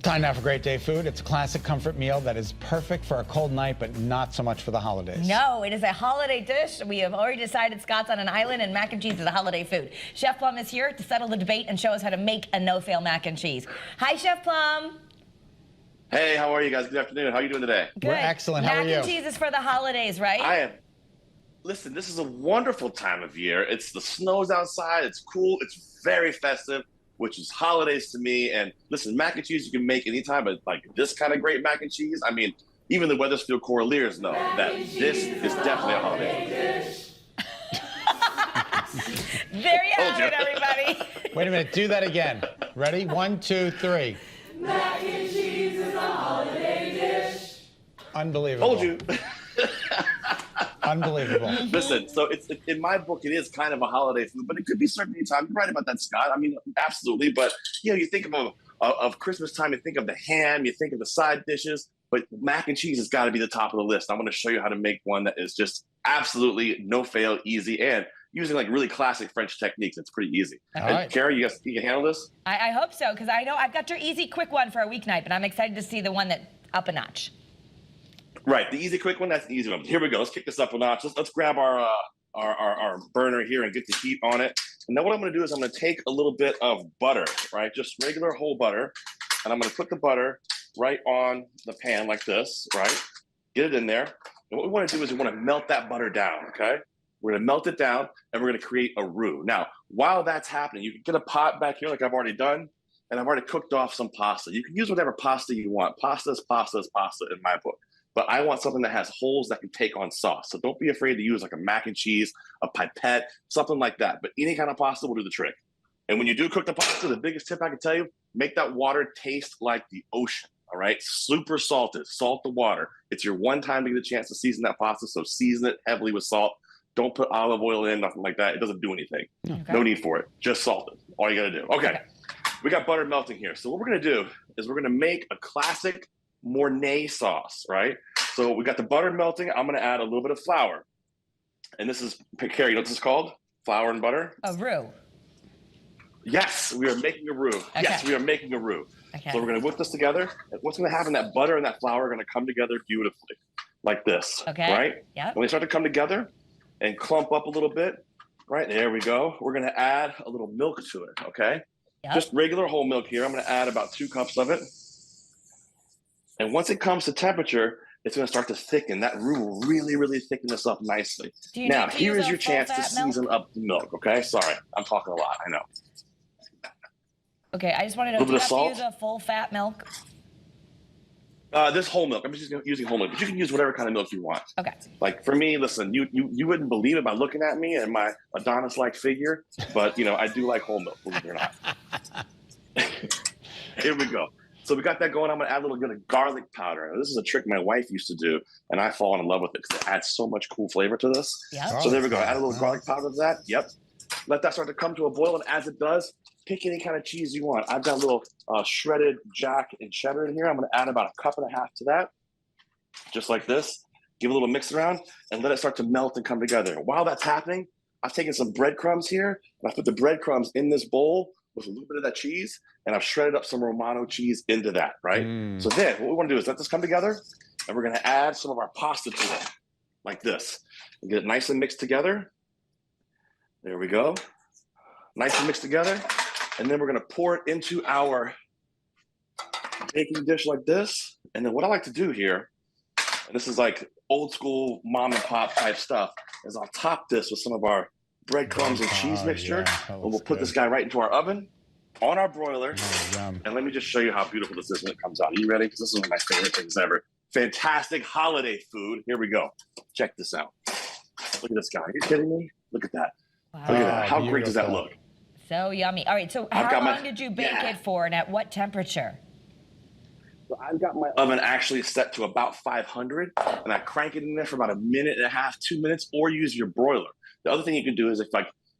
Time now for Great Day Food. It's a classic comfort meal that is perfect for a cold night, but not so much for the holidays. No, it is a holiday dish. We have already decided Scott's on an island and mac and cheese is a holiday food. Chef Plum is here to settle the debate and show us how to make a no-fail mac and cheese. Hi, Chef Plum. Hey, how are you guys? Good afternoon. How are you doing today? Good. We're excellent. How are you? Mac and cheese is for the holidays, right? I am. Listen, this is a wonderful time of year. It's the snow's outside. It's cool. It's very festive, which is holidays to me. And listen, mac and cheese you can make anytime, but like this kind of great mac and cheese, I mean, even the Weathersfield Coraliers know that this is definitely a holiday. There you have it, everybody. Wait a minute. Do that again. Ready? 1, 2, 3. Mac and cheese is a holiday dish. Unbelievable. Told you. Unbelievable. Listen, so it's in my book, it is kind of a holiday food, but it could be served anytime. You're right about that, Scott. I mean, absolutely. But you think of Christmas time, you think of the ham, you think of the side dishes, but mac and cheese has got to be the top of the list. I'm going to show you how to make one that is just absolutely no fail, easy, and using like really classic French techniques. It's pretty easy. All And right. Carrie, you can handle this? I hope so, because I know I've got your easy, quick one for a weeknight, but I'm excited to see the one that up a notch. Right, the easy, quick one. That's the easy one. Here we go. Let's kick this up a notch. Let's grab our burner here and get the heat on it. And then what I'm going to do is I'm going to take a little bit of butter, right, just regular whole butter, and I'm going to put the butter right on the pan like this, right? Get it in there. And what we want to do is we want to melt that butter down. Okay, we're going to melt it down, and we're going to create a roux. Now, while that's happening, you can get a pot back here like I've already done, and I've already cooked off some pasta. You can use whatever pasta you want. Pasta is pasta in my book. But I want something that has holes that can take on sauce. So don't be afraid to use like a mac and cheese, a pipette, something like that. But any kind of pasta will do the trick. And when you do cook the pasta, the biggest tip I can tell you, make that water taste like the ocean, all right? Super salted, salt the water. It's your one time to get a chance to season that pasta, so season it heavily with salt. Don't put olive oil in, nothing like that. It doesn't do anything. Okay. No need for it. Just salt it. All you gotta do. Okay. We got butter melting here. So what we're gonna do is we're gonna make a classic Mornay sauce, right? So we got the butter melting. I'm going to add a little bit of flour. And this is, Carrie, you know what this is called? Flour and butter? A roux. Yes, we are making a roux. Okay. Yes, we are making a roux. Okay. So we're going to whip this together. And what's going to happen, that butter and that flour are going to come together beautifully, like this, Okay. right? Yep. When they start to come together and clump up a little bit, right, there we go. We're going to add a little milk to it, okay? Yep. Just regular whole milk here. I'm going to add about 2 cups of it. And once it comes to temperature, it's going to start to thicken. That roux will really, really thicken this up nicely. Now, here is your chance to season up the milk, okay? Sorry, I'm talking a lot, I know. Okay, I just want to know, do you have to use a full fat milk? This whole milk. I'm just using whole milk, but you can use whatever kind of milk you want. Okay. Like for me, listen, you wouldn't believe it by looking at me and my Adonis-like figure, but I do like whole milk, believe it or not. Here we go. So we got that going. I'm going to add a little bit of garlic powder. Now, this is a trick my wife used to do, and I've fallen in love with it because it adds so much cool flavor to this. Yep. So there we go. Add a little garlic powder to that. Yep. Let that start to come to a boil, and as it does, pick any kind of cheese you want. I've got a little shredded Jack and cheddar in here. I'm going to add about 1.5 cups to that, just like this. Give a little mix around, and let it start to melt and come together. While that's happening, I've taken some breadcrumbs here, and I put the breadcrumbs in this bowl with a little bit of that cheese, and I've shredded up some Romano cheese into that, right? So then what we want to do is let this come together, and we're going to add some of our pasta to it, like this. And get it nice and mixed together. There we go. Nice and mixed together. And then we're going to pour it into our baking dish like this. And then what I like to do here, and this is like old school mom and pop type stuff, is I'll top this with some of our breadcrumbs and cheese mixture. Yeah, and we'll put this guy right into our oven on our broiler. Yum. And let me just show you how beautiful this is when it comes out. Are you ready? Because this is one of my favorite things ever. Fantastic holiday food. Here we go. Check this out. Look at this guy. Are you kidding me? Look at that. Wow. Look at that. How Beautiful. great does that look? So yummy. All right, so I've how got long my- did you bake Yeah. it for and at what temperature? So I've got my oven actually set to about 500, and I crank it in there for about 1.5 minutes, 2 minutes, or use your broiler. The other thing you can do is if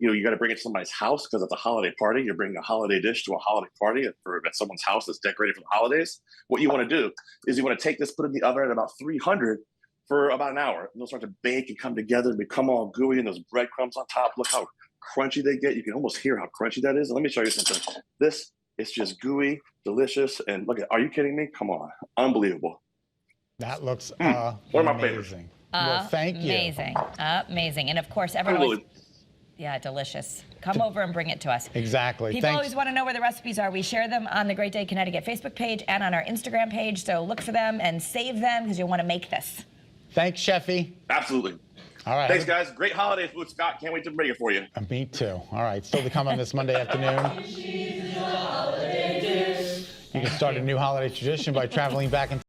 you got to bring it to somebody's house because it's a holiday party, you're bringing a holiday dish to a holiday party at someone's house that's decorated for the holidays. What you want to do is you want to take this, put it in the oven at about 300 for about an hour. And they'll start to bake and come together and become all gooey, and those breadcrumbs on top. Look how crunchy they get. You can almost hear how crunchy that is. And let me show you something. This It's just gooey, delicious, and look at. Are you kidding me? Come on, unbelievable. That looks One of my favorites. amazing. Well, thank you. Amazing. Amazing. And of course, everyone always, yeah, delicious. Come over and bring it to us. Exactly. People Thanks. always want to know where the recipes are. We share them on the Great Day Connecticut Facebook page and on our Instagram page. So look for them and save them because you'll want to make this. Thanks, Sheffy. Absolutely. All right. Thanks, guys. Great holiday food, Scott. Can't wait to bring it for you. Me too. All right. Still to come on this Monday afternoon. You can start a new holiday tradition by traveling back in